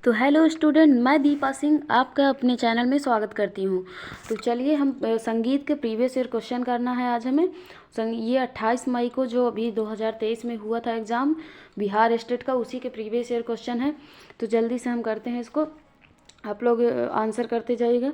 तो hello student, मैं दीपा सिंह आपका अपने चैनल में स्वागत करती हूँ। तो चलिए हम संगीत के प्रीवियस ईयर क्वेश्चन करना है आज हमें। ये 28 मई को जो अभी 2023 में हुआ था एग्ज़ाम बिहार स्टेट का, उसी के प्रीवियस ईयर क्वेश्चन है। तो जल्दी से हम करते हैं इसको, आप लोग आंसर करते जाइएगा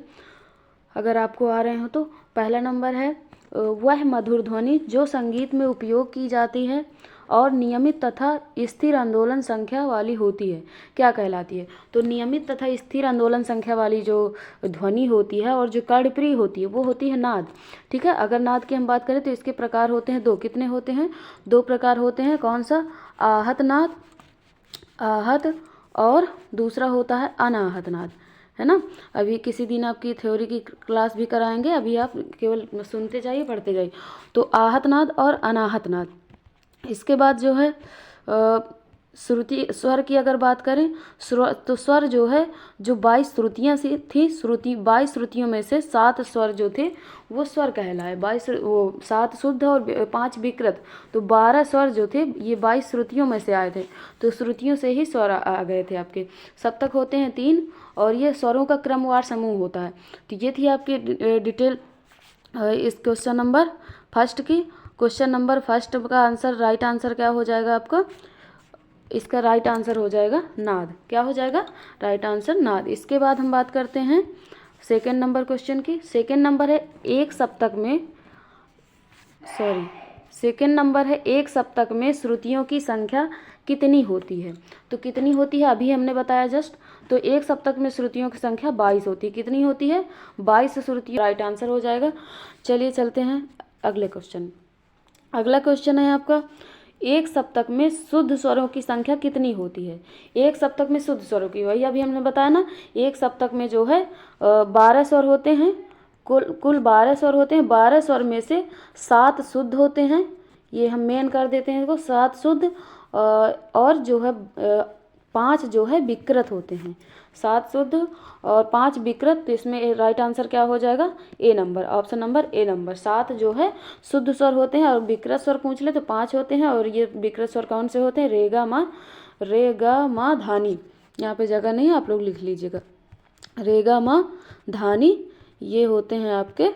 अगर आपको आ रहे हो तो। पहला नंबर है वह मधुर ध्वनि जो संगीत में उपयोग की जाती है और नियमित तथा स्थिर आंदोलन संख्या वाली होती है, क्या कहलाती है? तो नियमित तथा स्थिर आंदोलन संख्या वाली जो ध्वनि होती है और जो कर्णप्रिय होती है वो होती है नाद। ठीक है, अगर नाद की हम बात करें तो इसके प्रकार होते हैं दो। कितने होते हैं? दो प्रकार होते हैं। कौन सा? आहत नाद, आहत, और दूसरा होता है अनाहत नाद, है ना। अभी किसी दिन आपकी थ्योरी की क्लास भी कराएंगे, अभी आप केवल सुनते जाइए, पढ़ते जाइए। तो आहत नाद और अनाहत नाद। इसके बाद जो है श्रुति स्वर की अगर बात करें, तो स्वर जो है, जो 22 श्रुतियाँ सी थी, 22 श्रुतियों में से 7 स्वर जो थे वो स्वर कहलाए। 22 वो 7 शुद्ध और 5 विकृत, तो 12 स्वर जो थे ये 22 श्रुतियों में से आए थे। तो श्रुतियों से ही स्वर आ गए थे आपके। सप्तक होते हैं 3 और ये स्वरों का क्रमवार समूह होता है। तो ये थी आपकी डिटेल इस क्वेश्चन नंबर फर्स्ट की। क्वेश्चन नंबर फर्स्ट का आंसर, राइट आंसर क्या हो जाएगा आपका? इसका राइट आंसर हो जाएगा नाद। क्या हो जाएगा? राइट आंसर नाद। इसके बाद हम बात करते हैं सेकेंड नंबर क्वेश्चन की। सेकेंड नंबर है एक सप्तक में श्रुतियों की संख्या कितनी होती है? तो कितनी होती है अभी हमने बताया जस्ट। तो एक सप्तक में श्रुतियों की संख्या 22 होती है। कितनी होती है? 22 श्रुतियाँ। राइट आंसर हो जाएगा। चलिए चलते हैं अगले क्वेश्चन। अगला क्वेश्चन है आपका, एक सप्तक में शुद्ध स्वरों की संख्या कितनी होती है? एक सप्तक में शुद्ध स्वरों की, वही अभी हमने बताया ना, एक सप्तक में जो है 12 स्वर होते हैं। कुल 12 स्वर होते हैं। 12 स्वर में से 7 शुद्ध होते हैं। ये हम मेन कर देते हैं इसको, 7 शुद्ध और जो है 5 जो है विकृत होते हैं। 7 शुद्ध और 5 विकृत। तो इसमें राइट आंसर क्या हो जाएगा? A number, option number A number. 7 जो है शुद्ध स्वर होते हैं और विकृत स्वर पूछ ले तो 5 होते हैं। और ये विकृत स्वर कौन से होते हैं? रे गा मा धानी। यहाँ पे जगह नहीं है, आप लोग लिख लीजिएगा। रे गा मा धानी ये होते हैं आपके।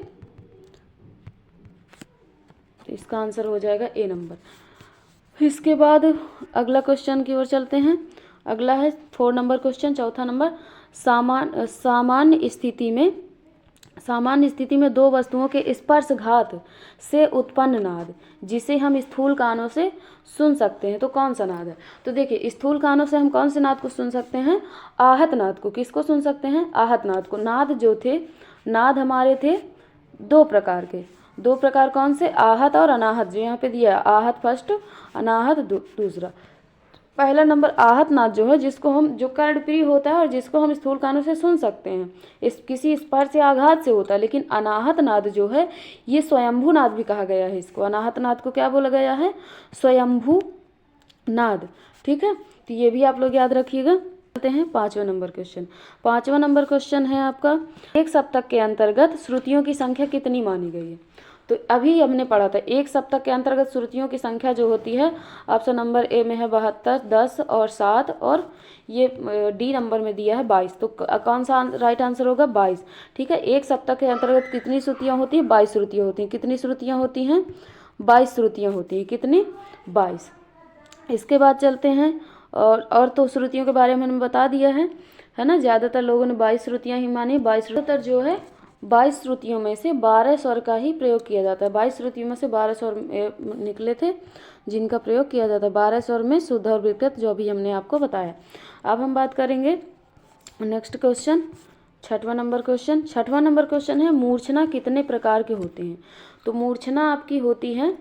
इसका आंसर हो जाएगा ए नंबर। इसके बाद अगला क्वेश्चन की ओर चलते हैं। अगला है 4 नंबर क्वेश्चन, चौथा नंबर। सामान्य स्थिति में दो वस्तुओं के स्पर्शघात से उत्पन्न नाद जिसे हम स्थूल कानों से सुन सकते हैं, तो कौन सा नाद है? तो देखिए, स्थूल कानों से हम कौन से नाद को सुन सकते हैं? आहत नाद को। किसको सुन सकते हैं? आहत नाद को। नाद जो थे, नाद हमारे थे दो प्रकार के। दो प्रकार कौन से? आहत और अनाहत। जो यहाँ पे दिया है, आहत फर्स्ट, अनाहत दूसरा। पहला नंबर आहत नाद जो है, जिसको हम, जो कर्णप्रिय होता है और जिसको हम स्थूल कानों से सुन सकते हैं, इस किसी स्पर्श या आघात से होता है। लेकिन अनाहत नाद जो है ये स्वयंभू नाद भी कहा गया है इसको। अनाहत नाद को क्या बोला गया है? स्वयंभू नाद। ठीक है, तो ये भी आप लोग याद रखिएगा। चलते हैं 5वां नंबर क्वेश्चन। 5वां नंबर क्वेश्चन है आपका, एक सप्तक के अंतर्गत श्रुतियों की संख्या कितनी मानी गई है? तो अभी हमने पढ़ा था एक सप्तक के अंतर्गत श्रुतियों की संख्या जो होती है, ऑप्शन नंबर ए में है 72, 10 और 7, और ये डी नंबर में दिया है 22। तो कौन सा राइट आंसर होगा? 22। ठीक है, एक सप्तक के अंतर्गत कितनी श्रुतियाँ होती हैं? 22 श्रुतियाँ होती हैं। कितनी श्रुतियाँ होती हैं? 22 श्रुतियाँ होती हैं। कितनी? 22। इसके बाद चलते हैं, और तो श्रुतियों के बारे में हमने बता दिया है ना। ज़्यादातर लोगों ने 22 श्रुतियाँ ही मानी। 22 ज़्यादातर जो है 22 श्रुतियों में से 12 स्वर का ही प्रयोग किया जाता है। 22 श्रुतियों में से 12 स्वर निकले थे जिनका प्रयोग किया जाता है। 12 स्वर में शुद्ध और विकृत, जो अभी हमने आपको बताया। अब हम बात करेंगे नेक्स्ट क्वेश्चन, 6वां नंबर क्वेश्चन। 6वां नंबर क्वेश्चन है, मूर्छना कितने प्रकार के होते हैं? तो मूर्छना आपकी होती है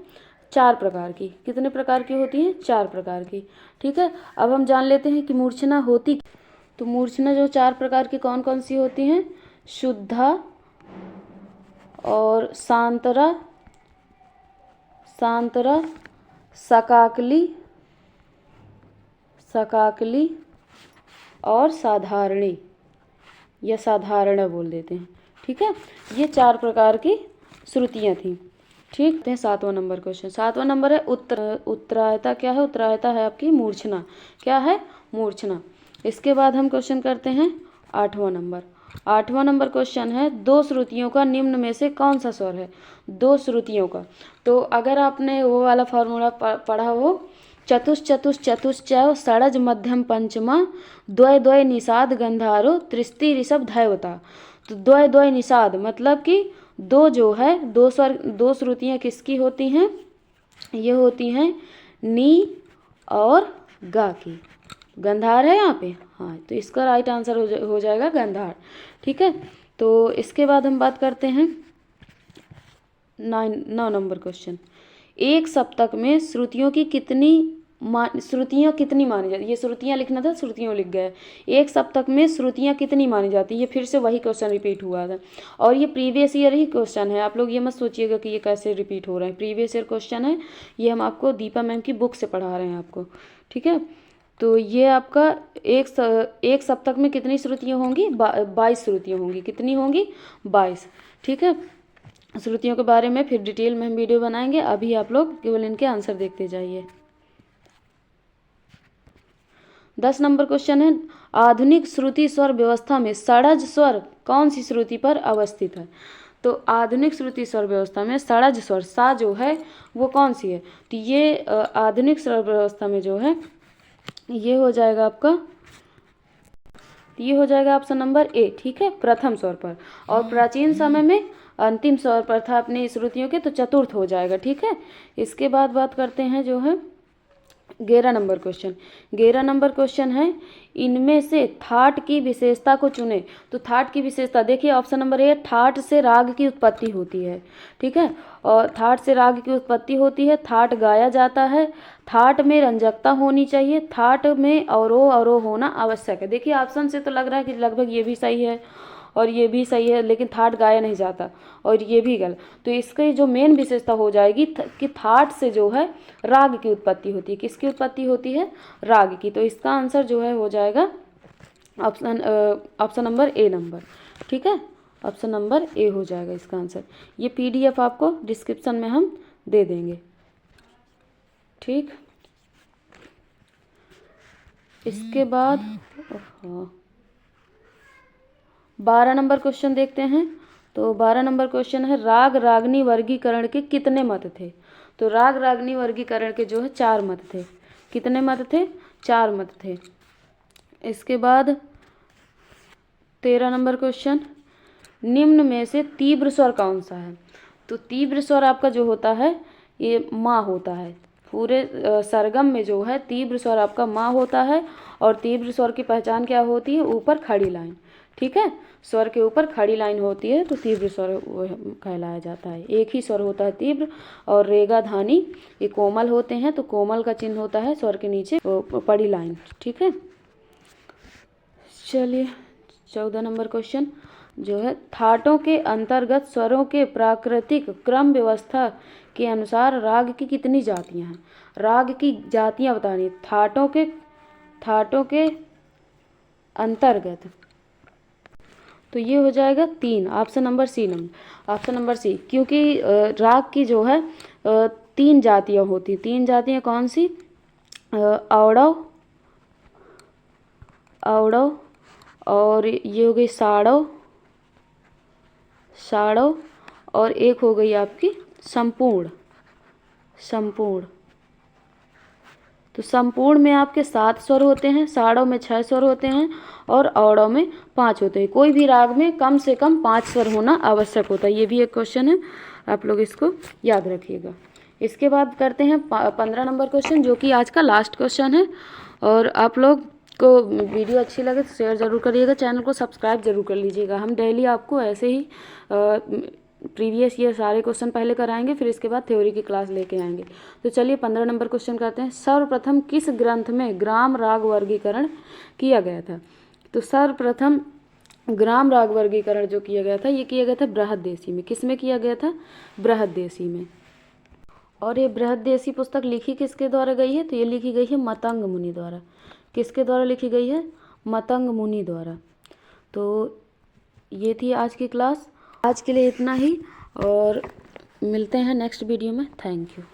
4 प्रकार की। कितने प्रकार की होती हैं? 4 प्रकार की। ठीक है, अब हम जान लेते हैं कि मूर्छना होती। तो मूर्छना जो 4 प्रकार की कौन कौन सी होती हैं? शुद्धा और शांतरा, सकाकली और साधारणी, या साधारण बोल देते हैं। ठीक है, ये 4 प्रकार की श्रुतियाँ थी। ठीक है, 7वां नंबर क्वेश्चन। 7वां नंबर है उत्तरायता। क्या है? उत्तरायता है आपकी मूर्छना। क्या है? मूर्छना। इसके बाद हम क्वेश्चन करते हैं 8वां नंबर। 8वां नंबर क्वेश्चन है, दो श्रुतियों का निम्न में से कौन सा स्वर है? दो श्रुतियों का, तो अगर आपने वो वाला फॉर्मूला पढ़ा हो, चतुष चतुष चतुश्चैव षडज मध्यम पंचमा द्वय द्वय निषाद गंधारो त्रिस्ति ऋषभ धैवता। तो द्वय द्वय निषाद मतलब कि दो जो है, दो स्वर, दो श्रुतियाँ किसकी होती हैं? ये होती हैं नी और गा की। गंधार है यहाँ पे, हाँ, तो इसका राइट आंसर हो जाएगा गंधार। ठीक है, तो इसके बाद हम बात करते हैं 9 नंबर क्वेश्चन। एक सप्तक में श्रुतियों कितनी मानी जाती है? ये श्रुतियाँ लिखना था, श्रुतियों लिख गए। एक सप्तक में श्रुतियाँ कितनी मानी जाती है? ये फिर से वही क्वेश्चन रिपीट हुआ था, और ये प्रीवियस ईयर ही क्वेश्चन है। आप लोग ये मत सोचिएगा कि ये कैसे रिपीट हो रहे हैं, प्रीवियस ईयर क्वेश्चन है। ये हम आपको दीपा मैम की बुक से पढ़ा रहे हैं आपको। ठीक है, तो ये आपका एक सप्तक में कितनी श्रुतियाँ होंगी? 22 श्रुतियाँ होंगी। कितनी होंगी? 22। ठीक है, श्रुतियों के बारे में फिर डिटेल में हम वीडियो बनाएंगे। अभी आप लोग केवल इनके आंसर देखते जाइए। 10 नंबर क्वेश्चन है, आधुनिक श्रुति स्वर व्यवस्था में षडज स्वर कौन सी श्रुति पर अवस्थित है? तो आधुनिक श्रुति स्वर व्यवस्था में षडज स्वर सा जो है वो कौन सी है? तो ये आधुनिक स्वर व्यवस्था में जो है ये हो जाएगा आपका, ये हो जाएगा ऑप्शन नंबर ए। ठीक है, प्रथम स्वर पर। और प्राचीन समय में अंतिम स्वर पर था अपनी श्रुतियों के, तो चतुर्थ हो जाएगा। ठीक है, इसके बाद बात करते हैं जो है 11 नंबर क्वेश्चन। 11 नंबर क्वेश्चन है, इनमें से थाट की विशेषता को चुने। तो थाट की विशेषता देखिए, ऑप्शन नंबर ए, थाट से राग की उत्पत्ति होती है। ठीक है, और थाट से राग की उत्पत्ति होती है, थाट गाया जाता है, थाट में रंजकता होनी चाहिए, थाट में अवरोह अवरोह होना आवश्यक है। देखिए ऑप्शन से तो लग रहा है कि लगभग ये भी सही है और ये भी सही है, लेकिन थाट गाया नहीं जाता और ये भी गलत। तो इसकी जो मेन विशेषता हो जाएगी कि थाट से जो है राग की उत्पत्ति होती है। किसकी उत्पत्ति होती है? राग की। तो इसका आंसर जो है हो जाएगा ऑप्शन नंबर ए नंबर। ठीक है, ऑप्शन नंबर ए हो जाएगा इसका आंसर। ये PDF आपको डिस्क्रिप्शन में हम दे देंगे। ठीक, इसके बाद 12 नंबर क्वेश्चन देखते हैं। तो 12 नंबर क्वेश्चन है, राग रागनी वर्गीकरण के कितने मत थे? तो राग रागनी वर्गीकरण के जो है 4 मत थे। कितने मत थे? 4 मत थे। इसके बाद 13 नंबर क्वेश्चन, निम्न में से तीव्र स्वर कौन सा है? तो तीव्र स्वर आपका जो होता है ये माँ होता है। पूरे सरगम में जो है तीव्र स्वर आपका माँ होता है, और तीव्र स्वर की पहचान क्या होती है? ऊपर खड़ी लाइन। ठीक है, स्वर के ऊपर खड़ी लाइन होती है तो तीव्र स्वर कहलाया जाता है। एक ही स्वर होता है तीव्र, और रेगा धानी ये कोमल होते हैं, तो कोमल का चिन्ह होता है स्वर के नीचे पड़ी लाइन। ठीक है, चलिए 14 नंबर क्वेश्चन जो है, थाटों के अंतर्गत स्वरों के प्राकृतिक क्रम व्यवस्था के अनुसार राग की कितनी जातियां हैं? राग की जातियां बतानी। थाटों के अंतर्गत, तो ये हो जाएगा 3, option number C number, option number C. क्योंकि राग की जो है 3 जातियाँ होती। 3 जातियाँ कौन सी? औड़व, औड़व, और ये हो गई साड़व, साड़व, और एक हो गई आपकी संपूर्ण। संपूर्ण, तो संपूर्ण में आपके 7 स्वर होते हैं, साड़व में 6 स्वर होते हैं, और औड़व में 5 होते हैं। कोई भी राग में कम से कम 5 स्वर होना आवश्यक होता है। ये भी एक क्वेश्चन है, आप लोग इसको याद रखिएगा। इसके बाद करते हैं 15 नंबर क्वेश्चन, जो कि आज का लास्ट क्वेश्चन है। और आप लोग को वीडियो अच्छी लगे तो शेयर ज़रूर करिएगा, चैनल को सब्सक्राइब जरूर कर लीजिएगा। हम डेली आपको ऐसे ही प्रीवियस ईयर सारे क्वेश्चन पहले कराएंगे, फिर इसके बाद थ्योरी की क्लास लेके आएंगे। तो चलिए 15 नंबर क्वेश्चन करते हैं। सर्वप्रथम किस ग्रंथ में ग्राम राग वर्गीकरण किया गया था? तो सर्वप्रथम ग्राम राग वर्गीकरण जो किया गया था, ये किया गया था बृहददेशी में। किस में किया गया था? बृहददेशी में। और ये बृहददेशी पुस्तक लिखी किसके द्वारा गई है? तो ये लिखी गई है मतंग मुनि द्वारा। किसके द्वारा लिखी गई है? मतंग मुनि द्वारा। तो ये थी आज की क्लास। आज के लिए इतना ही, और मिलते हैं नेक्स्ट वीडियो में। Thank you.